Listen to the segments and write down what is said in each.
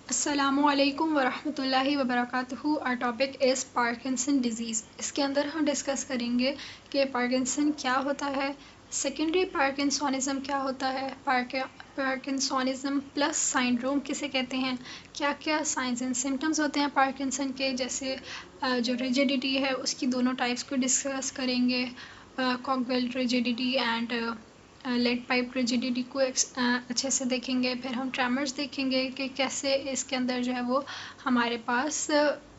अस्सलामुअलैकुम वरहमतुल्लाहि वबरकातुहू। Our topic is Parkinson disease. इसके अंदर हम डिस्कस करेंगे कि पार्किंसन क्या होता है, सेकेंडरी पार्किंसोनिज़म क्या होता है, पार्किंसोनिज़म प्लस सिंड्रोम किसे कहते हैं, क्या क्या साइंस एंड सिम्टम्स होते हैं पार्किंसन के, जैसे जो रिजिडिटी है उसकी दोनों टाइप्स को डिस्कस करेंगे, cogwheel rigidity and lead pipe rigidity को अच्छे से देखेंगे। फिर हम ट्रेमर्स देखेंगे कि कैसे इसके अंदर जो है वो हमारे पास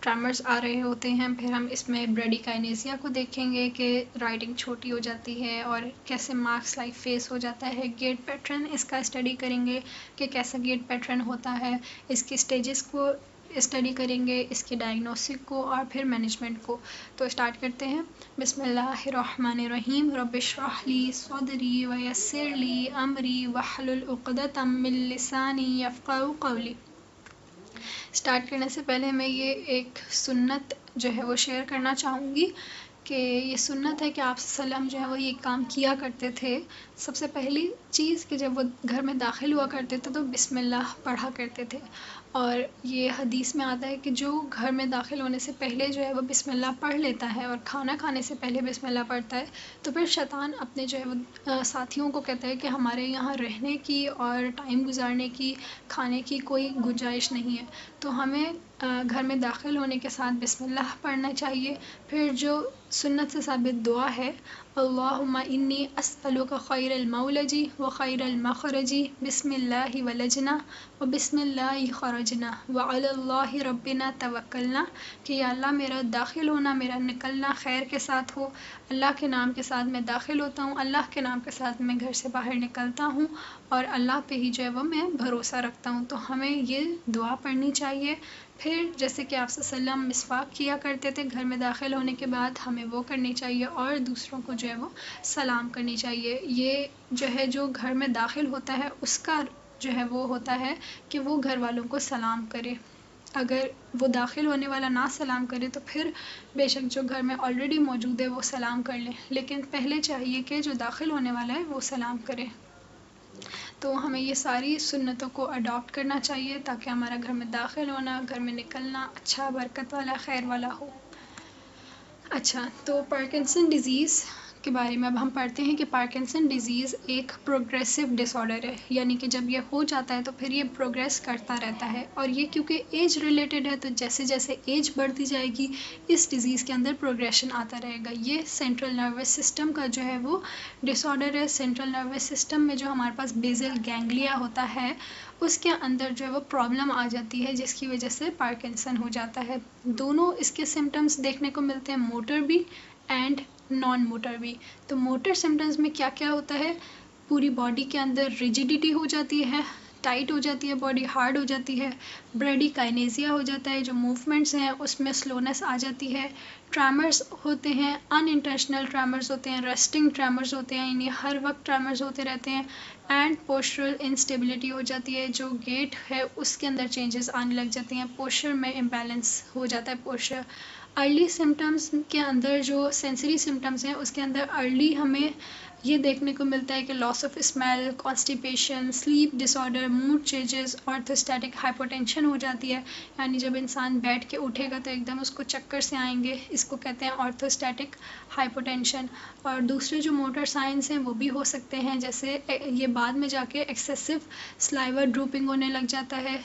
ट्रेमर्स आ रहे होते हैं। फिर हम इसमें ब्रेडिकाइनेसिया को देखेंगे कि राइटिंग छोटी हो जाती है और कैसे मार्क्स लाइक फेस हो जाता है। गेट पैटर्न इसका स्टडी करेंगे कि कैसा गेट पैटर्न होता है, इसकी स्टेजेस को स्टडी करेंगे, इसके डायग्नोसिस को और फिर मैनेजमेंट को। तो स्टार्ट करते हैं। बिस्मिल्लाहिर्रहमानिर्रहीम। रब्बिश्रह ली सदरी व यस्सिर ली अमरी वहलुल उक़दतम मिन लिसानी यफ़क़हू क़ौली। स्टार्ट करने से पहले मैं ये एक सुन्नत जो है वो शेयर करना चाहूँगी कि ये सुन्नत है कि आप सल्लम जो है वो ये काम किया करते थे। सबसे पहली चीज़ कि जब वो घर में दाखिल हुआ करते थे तो बिस्मिल्लाह पढ़ा करते थे। और ये हदीस में आता है कि जो घर में दाखिल होने से पहले जो है वो बिस्मिल्लाह पढ़ लेता है और खाना खाने से पहले बिस्मिल्लाह पढ़ता है, तो फिर शैतान अपने जो है वो साथियों को कहता है कि हमारे यहाँ रहने की और टाइम गुजारने की, खाने की कोई गुंजाइश नहीं है। तो हमें घर में दाखिल होने के साथ बिस्मिल्लाह पढ़ना चाहिए। फिर जो सुन्नत से साबित दुआ है, अल्लाहुम्मा इन्नी अस्अलुका खैरल मौलजी व खैरल मखरजी बिस्मिल्लाहि वलजना व बिस्मिल्लाहि खरजना व अलल्लाहि रब्बिना तवक्कलना, कि या अल्लाह मेरा दाखिल होना, मेरा निकलना खैर के साथ हो। अल्लाह के नाम के साथ मैं दाखिल होता हूँ, अल्लाह के नाम के साथ मैं घर से बाहर निकलता हूँ और अल्लाह पे ही जो है वो मैं भरोसा रखता हूँ। तो हमें ये दुआ पढ़नी चाहिए। फिर जैसे कि आप सल्लम मिसवाक किया करते थे घर में दाखिल होने के बाद, हमें वो करनी चाहिए और दूसरों को जो है वो सलाम करनी चाहिए। ये जो है जो घर में दाखिल होता है उसका जो है वो होता है कि वो घर वालों को सलाम करे। अगर वो दाखिल होने वाला ना सलाम करे तो फिर बेशक जो घर में ऑलरेडी मौजूद है वो सलाम कर ले, लेकिन पहले चाहिए कि जो दाखिल होने वाला है वो सलाम करे। तो हमें ये सारी सुन्नतों को अडॉप्ट करना चाहिए ताकि हमारा घर में दाखिल होना, घर में निकलना अच्छा, बरकत वाला, खैर वाला हो। अच्छा, तो पार्किंसन डिज़ीज़ के बारे में अब हम पढ़ते हैं कि पार्किंसन डिज़ीज़ एक प्रोग्रेसिव डिसऑर्डर है, यानी कि जब ये हो जाता है तो फिर ये प्रोग्रेस करता रहता है। और ये क्योंकि एज रिलेटेड है तो जैसे जैसे एज बढ़ती जाएगी इस डिज़ीज़ के अंदर प्रोग्रेशन आता रहेगा। ये सेंट्रल नर्वस सिस्टम का जो है वो डिसऑर्डर है। सेंट्रल नर्वस सिस्टम में जो हमारे पास बेसल गैंग्लिया होता है उसके अंदर जो है वो प्रॉब्लम आ जाती है, जिसकी वजह से पार्किंसन हो जाता है। दोनों इसके सिम्टम्स देखने को मिलते हैं, मोटर भी एंड नॉन मोटर भी। तो मोटर सिम्टम्स में क्या क्या होता है, पूरी बॉडी के अंदर रिजिडिटी हो जाती है, टाइट हो जाती है बॉडी, हार्ड हो जाती है। ब्रेडिकाइनेसिया हो जाता है, जो मूवमेंट्स हैं उसमें स्लोनेस आ जाती है। ट्रैमर्स होते हैं, अनइंटेंशनल ट्रैमर्स होते हैं, रेस्टिंग ट्रैमर्स होते हैं, यानी हर वक्त ट्रैमर्स होते रहते हैं। एंड पोस्चरल इंस्टेबिलिटी हो जाती है, जो गेट है उसके अंदर चेंजेस आने लग जाते हैं, पोस्चर में इम्बैलेंस हो जाता है पोस्चर। अर्ली सिम्टम्स के अंदर जो सेंसरी सिम्टम्स हैं उसके अंदर अर्ली हमें ये देखने को मिलता है कि loss of smell, constipation, sleep disorder, mood changes, orthostatic hypotension हो जाती है, यानी जब इंसान बैठ के उठेगा तो एकदम उसको चक्कर से आएंगे, इसको कहते हैं ऑर्थोस्टैटिक हाइपोटेंशन। और दूसरे जो मोटर साइंस हैं वो भी हो सकते हैं, जैसे ये बाद में जाके एक्सेसिव स्लाइवर ड्रूपिंग होने लग जाता है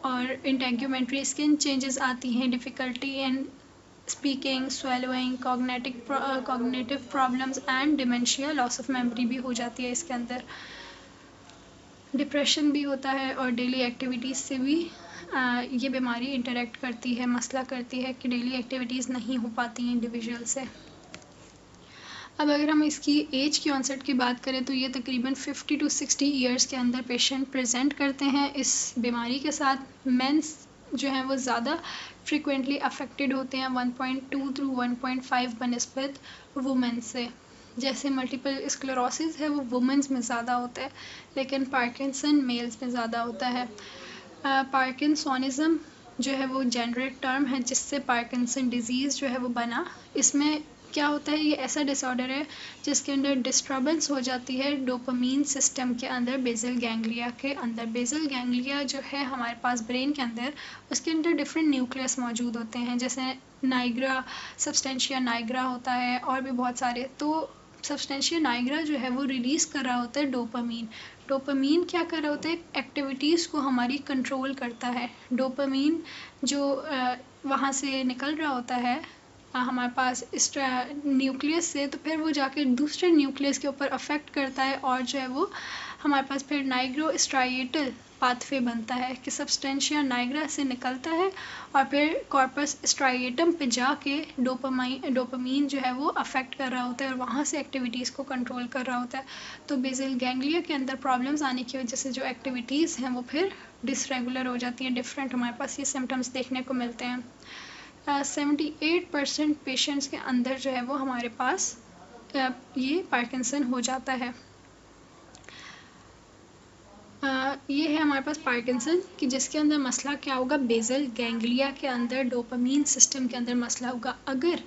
और इंटेग्यूमेंट्री स्किन चेंजेस आती हैं, difficulty in speaking, swallowing, cognitive problems and dementia, loss of memory भी हो जाती है इसके अंदर। डिप्रेशन भी होता है और डेली एक्टिविटीज़ से भी ये बीमारी इंटरेक्ट करती है, मसला करती है कि डेली एक्टिविटीज़ नहीं हो पाती हैं इंडिविजुअल से। अब अगर हम इसकी एज की ऑनसेट की बात करें तो ये तकरीबन 50 to 60 ईयर्स के अंदर पेशेंट प्रेजेंट करते हैं इस बीमारी के साथ। मेंस जो हैं वो ज़्यादा फ्रिक्वेंटली अफेक्टेड होते हैं, 1.2 थ्रू 1.5 बनिस्बत वुमेन से। जैसे मल्टीपल स्क्लेरोसिस है वो वुमेंस में ज़्यादा होता है, लेकिन पार्किंसन मेल्स में ज़्यादा होता है। पार्किंसोनिज़म जो है वो जेनरिक टर्म है जिससे पार्किंसन डिज़ीज़ जो है वो बना। इसमें क्या होता है, ये ऐसा डिसऑर्डर है जिसके अंदर डिस्टर्बेंस हो जाती है डोपामीन सिस्टम के अंदर, बेसल गैंग्लिया के अंदर। बेसल गैंग्लिया जो है हमारे पास ब्रेन के अंदर, उसके अंदर डिफरेंट न्यूक्लियस मौजूद होते हैं, जैसे नाइग्रा, सब्सटेंशिया नाइग्रा होता है और भी बहुत सारे। तो सब्सटेंशिया नाइग्रा जो है वो रिलीज़ कर रहा होता है डोपामीन। डोपामीन क्या कर रहा होता है, एक्टिविटीज़ को हमारी कंट्रोल करता है। डोपामीन जो वहाँ से निकल रहा होता है हमारे पास इस न्यूक्लियस से, तो फिर वो जाके दूसरे न्यूक्लियस के ऊपर अफेक्ट करता है और जो है वो हमारे पास फिर नाइग्रो स्ट्राइएटल पाथवे बनता है कि सब्सटेंशिया नाइग्रा से निकलता है और फिर कॉर्पस स्ट्राइएटम पे जाके डोपामीन जो है वो अफेक्ट कर रहा होता है और वहाँ से एक्टिविटीज़ को कंट्रोल कर रहा होता है। तो बेसल गैंग्लिया के अंदर प्रॉब्लम्स आने की वजह से जो एक्टिविटीज़ हैं वो फिर डिसरेगुलर हो जाती हैं, डिफरेंट हमारे पास ये सिम्टम्स देखने को मिलते हैं। 78% पेशेंट्स के अंदर जो है वो हमारे पास ये पार्किंसन हो जाता है। ये है हमारे पास पार्किंसन कि जिसके अंदर मसला क्या होगा, बेसल गैंग्लिया के अंदर, डोपामीन सिस्टम के अंदर मसला होगा। अगर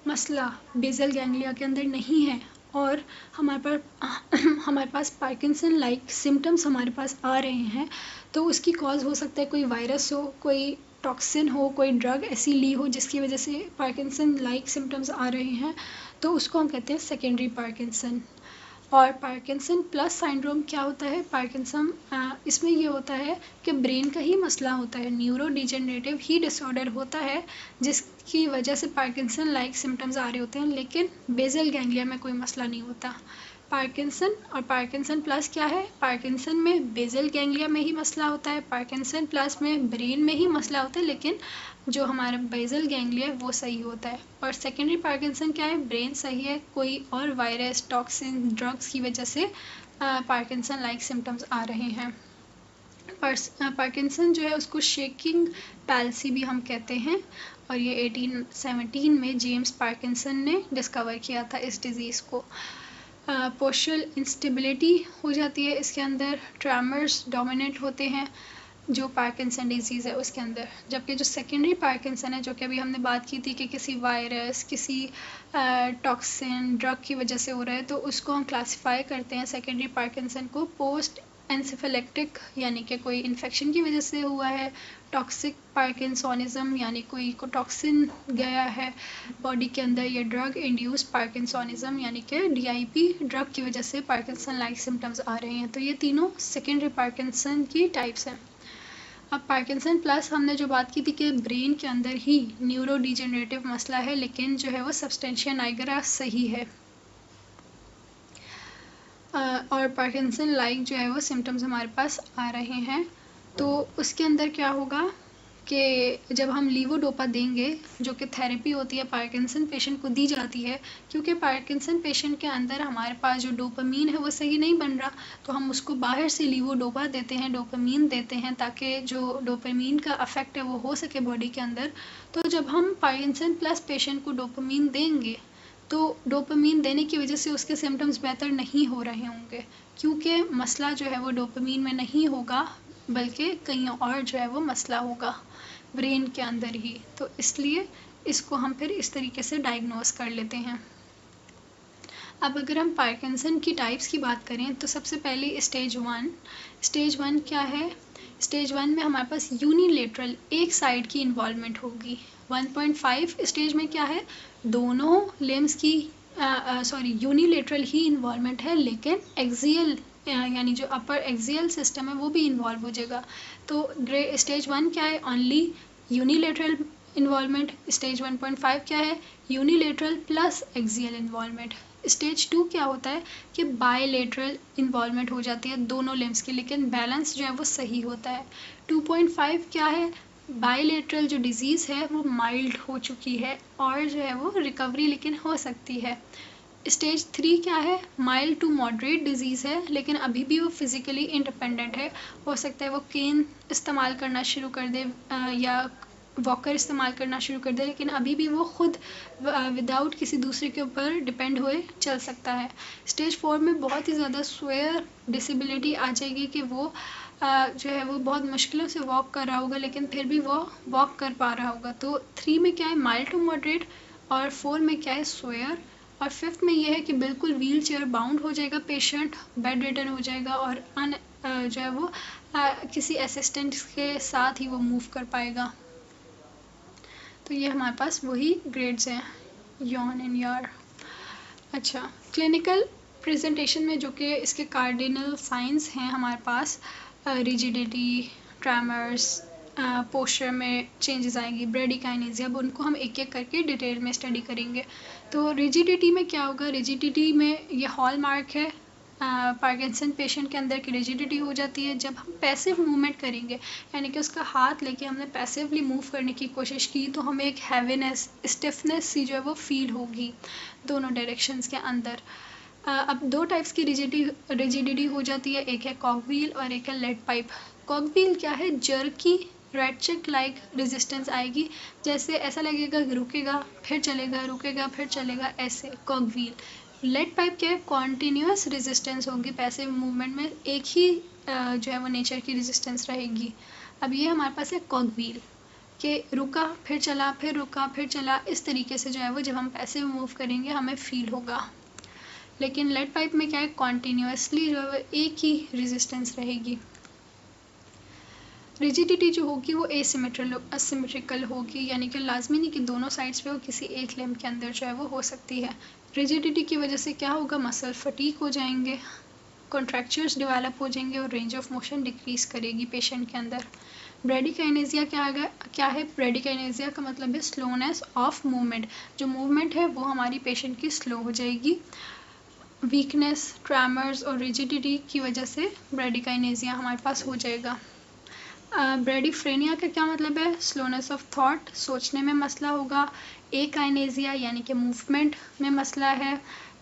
मसला बेसल गैंग्लिया के अंदर नहीं है और हमारे पास पार्किंसन लाइक सिम्टम्स हमारे पास आ रहे हैं, तो उसकी कॉज हो सकता है कोई वायरस हो, कोई टॉक्सिन हो, कोई ड्रग ऐसी ली हो जिसकी वजह से पार्किंसन लाइक सिम्टम्स आ रहे हैं, तो उसको हम कहते हैं सेकेंडरी पार्किंसन। और पार्किंसन प्लस सिंड्रोम क्या होता है, पार्किंसन इसमें ये होता है कि ब्रेन का ही मसला होता है, न्यूरो डिजेनरेटिव ही डिसऑर्डर होता है जिसकी वजह से पार्किंसन लाइक सिम्टम्स आ रहे होते हैं, लेकिन बेसल गैंग्लिया में कोई मसला नहीं होता। पार्किंसन और पार्किंसन प्लस क्या है, पार्किंसन में बेसल गैंग्लिया में ही मसला होता है, पार्किंसन प्लस में ब्रेन में ही मसला होता है, लेकिन जो हमारा बेसल गैंग्लिया है वो सही होता है। और सेकेंडरी पार्किंसन क्या है, ब्रेन सही है, कोई और वायरस, टॉक्सिन, ड्रग्स की वजह से पार्किंसन लाइक सिम्टम्स आ रहे हैं। पार्किंसन जो है उसको शेकिंग पैल्सी भी हम कहते हैं और ये 1817 में जेम्स पार्किंसन ने डिस्कवर किया था इस डिज़ीज़ को। पोस्चरल इंस्टेबिलिटी हो जाती है इसके अंदर, ट्रेमर्स डोमिनेट होते हैं जो पार्किंसन डिजीज़ है उसके अंदर। जबकि जो सेकेंडरी पार्किंसन है, जो कि अभी हमने बात की थी कि किसी वायरस, किसी टॉक्सिन, ड्रग की वजह से हो रहा है, तो उसको हम क्लासिफाई करते हैं सेकेंडरी पार्किंसन को पोस्ट एंसेफेलेक्टिक, यानी कि कोई इन्फेक्शन की वजह से हुआ है, टॉक्सिक पार्किंसोनिज्म यानी कोई को टॉक्सिन गया है बॉडी के अंदर, या ड्रग इंड्यूस्ड पार्किंसोनिज्म यानी कि DIP ड्रग की वजह से पार्किंसन लाइक सिम्टम्स आ रहे हैं। तो ये तीनों सेकेंडरी पार्किंसन की टाइप्स हैं। अब पार्किंसन प्लस हमने जो बात की थी कि ब्रेन के अंदर ही न्यूरो डिजेनरेटिव मसला है, लेकिन जो है वो सब्सटेंशिया नाइग्रा सही है। और पार्किंसन लाइक जो है वो सिम्टम्स हमारे पास आ रहे हैं, तो उसके अंदर क्या होगा कि जब हम लीवोडोपा देंगे, जो कि थेरेपी होती है पार्किंसन पेशेंट को दी जाती है, क्योंकि पार्किंसन पेशेंट के अंदर हमारे पास जो डोपामीन है वो सही नहीं बन रहा, तो हम उसको बाहर से लीवोडोपा देते हैं, डोपामीन देते हैं, ताकि जो डोपामीन का अफेक्ट है वो हो सके बॉडी के अंदर। तो जब हम पार्किंसन प्लस पेशेंट को डोपामीन देंगे, तो डोपामीन देने की वजह से उसके सिम्टम्स बेहतर नहीं हो रहे होंगे, क्योंकि मसला जो है वो डोपामीन में नहीं होगा, बल्कि कहीं और जो है वो मसला होगा ब्रेन के अंदर ही। तो इसलिए इसको हम फिर इस तरीके से डायग्नोस कर लेते हैं। अब अगर हम पार्किंसन की टाइप्स की बात करें, तो सबसे पहले स्टेज 1 क्या है, स्टेज 1 में हमारे पास यूनिलेटरल एक साइड की इन्वॉल्वमेंट होगी। 1.5 स्टेज में क्या है, दोनों लिम्स की यूनिलेटरल ही इन्वॉल्वमेंट है, लेकिन एक्सियल यानी जो अपर एक्सियल सिस्टम है वो भी इन्वॉल्व हो जाएगा। तो स्टेज 1 क्या है, ओनली यूनिलेटरल इन्वॉल्वमेंट। स्टेज 1.5 क्या है, unilateral plus axial involvement. Stage 2 क्या होता है कि बायलेटरल इन्वॉल्वमेंट हो जाती है दोनों लिम्स की, लेकिन बैलेंस जो है वो सही होता है। 2.5 क्या है, बायलेटरल जो डिज़ीज़ है वो माइल्ड हो चुकी है और जो है वो रिकवरी लेकिन हो सकती है। स्टेज 3 क्या है, माइल्ड टू मॉडरेट डिजीज़ है, लेकिन अभी भी वो फिज़िकली इंडिपेंडेंट है, हो सकता है वो केन इस्तेमाल करना शुरू कर दे या वॉकर इस्तेमाल करना शुरू कर दे, लेकिन अभी भी वो खुद विदाउट किसी दूसरे के ऊपर डिपेंड हुए चल सकता है। स्टेज 4 में बहुत ही ज़्यादा स्वेयर डिसेबिलिटी आ जाएगी कि वो जो है वो बहुत मुश्किलों से वॉक कर रहा होगा, लेकिन फिर भी वो वॉक कर पा रहा होगा। तो 3 में क्या है, माइल्ड टू मॉडरेट और 4 में क्या है, स्वेयर, और 5th में ये है कि बिल्कुल व्हील चेयर बाउंड हो जाएगा पेशेंट, बेड रिटर्न हो जाएगा और जो है वो किसी असिस्टेंट के साथ ही वो मूव कर पाएगा। तो ये हमारे पास वही ग्रेड्स हैं, यॉन एंड यार। अच्छा, क्लिनिकल प्रेजेंटेशन में जो कि इसके कार्डिनल साइंस हैं हमारे पास, रिजिडिटी, ट्रेमर्स, पोस्चर में चेंजेस आएंगी, ब्रेडिकाइनेसिया, अब उनको हम एक एक करके डिटेल में स्टडी करेंगे। तो रिजिडिटी में क्या होगा, रिजिडिटी में ये हॉलमार्क है पार्किंसन पेशेंट के अंदर की रिजिडिटी हो जाती है जब हम पैसिव मूवमेंट करेंगे, यानी कि उसका हाथ लेके हमने पैसिवली मूव करने की कोशिश की तो हमें एक हैवीनेस, स्टिफनेस सी जो है वो फील होगी दोनों डायरेक्शंस के अंदर। अब 2 टाइप्स की रिजिडिटी हो जाती है, एक है कॉकव्हील और एक है लेड पाइप। कॉकव्हील क्या है, जर्की रैटचेक लाइक रेजिस्टेंस आएगी, जैसे ऐसा लगेगा रुकेगा फिर चलेगा, रुकेगा फिर चलेगा, ऐसे कॉकव्हील। लेड पाइप क्या है, कॉन्टीन्यूअस रेजिस्टेंस होगी, पैसिव मूवमेंट में एक ही जो है वो नेचर की रेजिस्टेंस रहेगी। अब ये हमारे पास है कॉकव्हील कि रुका फिर चला, फिर रुका फिर चला, इस तरीके से जो है वो जब हम पैसिव मूव करेंगे हमें फील होगा। लेकिन लेड पाइप में क्या है, कॉन्टीन्यूअसली जो है एक ही रेजिस्टेंस रहेगी। रिजिडिटी जो होगी वो असिमेट्रिकल होगी, यानी कि लाजमी नहीं कि दोनों साइड्स पे वो किसी एक लिम्ब के अंदर जो है वो हो सकती है। रिजिडिटी की वजह से क्या होगा, मसल फटीक हो जाएंगे, कॉन्ट्रैक्चर्स डेवलप हो जाएंगे और रेंज ऑफ मोशन डिक्रीज करेगी पेशेंट के अंदर। ब्रेडिकाइनेसिया क्या है, ब्रेडिकाइनेसिया का मतलब है स्लोनेस ऑफ मूवमेंट, जो मूवमेंट है वो हमारी पेशेंट की स्लो हो जाएगी। वीकनेस, ट्रैमर्स और रिजिडिटी की वजह से ब्रेडिकाइनेसिया हमारे पास हो जाएगा। ब्रेडिफ्रेनिया का क्या मतलब है, स्लोनेस ऑफ थॉट, सोचने में मसला होगा। एकाइनेसिया यानी कि मूवमेंट में मसला है,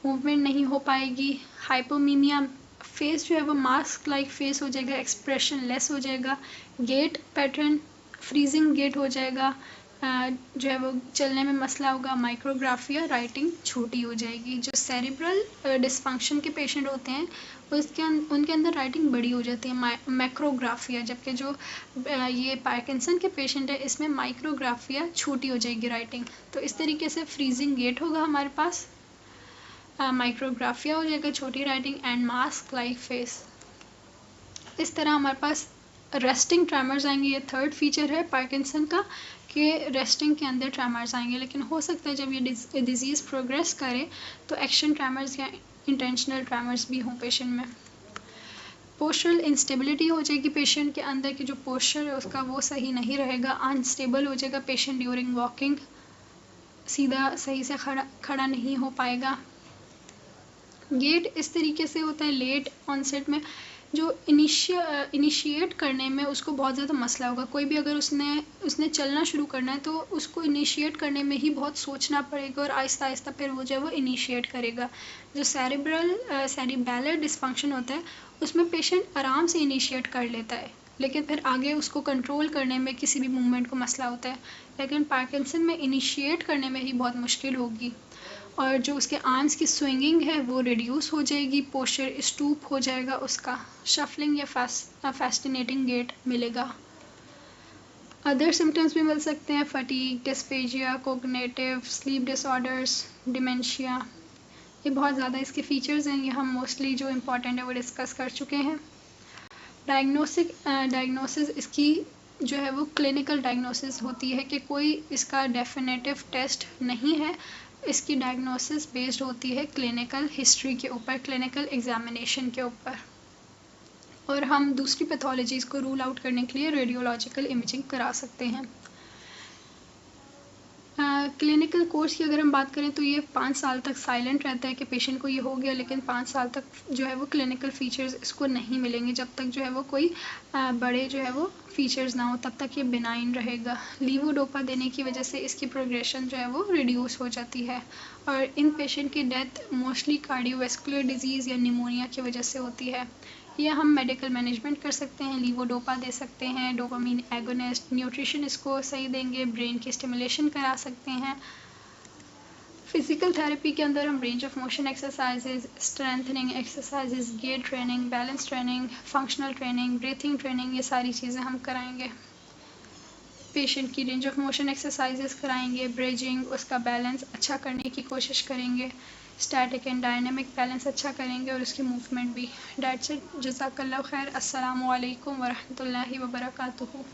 मूवमेंट नहीं हो पाएगी। हाइपोमीमिया, फेस जो है वो मास्क लाइक फेस हो जाएगा, एक्सप्रेशन लेस हो जाएगा। गेट पैटर्न, फ्रीजिंग गेट हो जाएगा, जो है वो चलने में मसला होगा। माइक्रोग्राफिया, राइटिंग छोटी हो जाएगी। जो सेरिब्रल डिसफंक्शन के पेशेंट होते हैं उनके अंदर राइटिंग बड़ी हो जाती है, मैक्रोग्राफिया, जबकि जो ये पार्किंसन के पेशेंट है इसमें माइक्रोग्राफिया छोटी हो जाएगी राइटिंग। तो इस तरीके से फ्रीजिंग गेट होगा हमारे पास, माइक्रोग्राफिया हो जाएगा, छोटी writing, and mask like face. इस तरह हमारे पास रेस्टिंग ट्रेमर्स आएंगे, ये 3rd फीचर है पार्किंसन का कि रेस्टिंग के अंदर ट्रेमर्स आएंगे, लेकिन हो सकता है जब ये डिजीज़ प्रोग्रेस करे तो एक्शन ट्रेमर्स या इंटेंशनल ट्रेमर्स भी हों पेशेंट में। पोस्चरल इंस्टेबिलिटी हो जाएगी, पेशेंट के अंदर की जो पोस्चर है उसका वो सही नहीं रहेगा, अनस्टेबल हो जाएगा पेशेंट ड्यूरिंग वॉकिंग, सीधा सही से खड़ा नहीं हो पाएगा। गेट इस तरीके से होता है लेट ऑनसेट में, जो इनिशिएट करने में उसको बहुत ज़्यादा मसला होगा। कोई भी अगर उसने चलना शुरू करना है तो उसको इनिशिएट करने में ही बहुत सोचना पड़ेगा और आहिस्ता आहिस्ता फिर वो जो है वो इनिशिएट करेगा। जो सेरिबैलर डिसफंक्शन होता है उसमें पेशेंट आराम से इनिशिएट कर लेता है, लेकिन फिर आगे उसको कंट्रोल करने में किसी भी मूवमेंट को मसला होता है। लेकिन पार्किंसन में इनिशिएट करने में ही बहुत मुश्किल होगी और जो उसके आर्म्स की स्विंगिंग है वो रिड्यूस हो जाएगी, पोस्चर स्टूप हो जाएगा उसका, शफलिंग या फैस्टिनेटिंग गेट मिलेगा। अदर सिम्टम्स भी मिल सकते हैं, fatigue, dysphagia, cognitive, sleep disorders, dementia. ये बहुत ज़्यादा इसके फीचर्स हैं, ये हम मोस्टली जो इम्पॉर्टेंट है वो डिस्कस कर चुके हैं। डायग्नोसिस इसकी जो है वो क्लिनिकल डायग्नोसिस होती है कि कोई इसका डेफिनेटिव टेस्ट नहीं है, इसकी डायग्नोसिस बेस्ड होती है क्लिनिकल हिस्ट्री के ऊपर, क्लिनिकल एग्जामिनेशन के ऊपर, और हम दूसरी पैथोलॉजीज़ को रूल आउट करने के लिए रेडियोलॉजिकल इमेजिंग करा सकते हैं। क्लिनिकल कोर्स की अगर हम बात करें तो ये 5 साल तक साइलेंट रहता है कि पेशेंट को ये हो गया, लेकिन 5 साल तक जो है वो क्लिनिकल फीचर्स इसको नहीं मिलेंगे, जब तक जो है वो कोई बड़े जो है वो फीचर्स ना हो तब तक ये बिनाइन रहेगा। लीवोडोपा देने की वजह से इसकी प्रोग्रेशन जो है वो रिड्यूस हो जाती है और इन पेशेंट की डेथ मोस्टली कार्डियोवैस्कुलर डिजीज़ या निमोनिया की वजह से होती है। या हम मेडिकल मैनेजमेंट कर सकते हैं, लीवोडोपा दे सकते हैं, डोपामीन एगोनिस्ट, न्यूट्रिशन इसको सही देंगे, ब्रेन की स्टिमुलेशन करा सकते हैं। फिजिकल थेरेपी के अंदर हम range of motion exercises, strengthening exercises, gait training, balance training, functional training, breathing training, ये सारी चीज़ें हम कराएंगे। पेशेंट की रेंज ऑफ मोशन एक्सरसाइजेस कराएंगे, ब्रिजिंग, उसका बैलेंस अच्छा करने की कोशिश करेंगे, स्टैटिक एंड डायनेमिक बैलेंस अच्छा करेंगे और उसकी मूवमेंट भी। डेट्स इट, जज़ाकल्लाह खैर। अस्सलामु अलैकुम वरहमतुल्लाहि वबरकातुहू।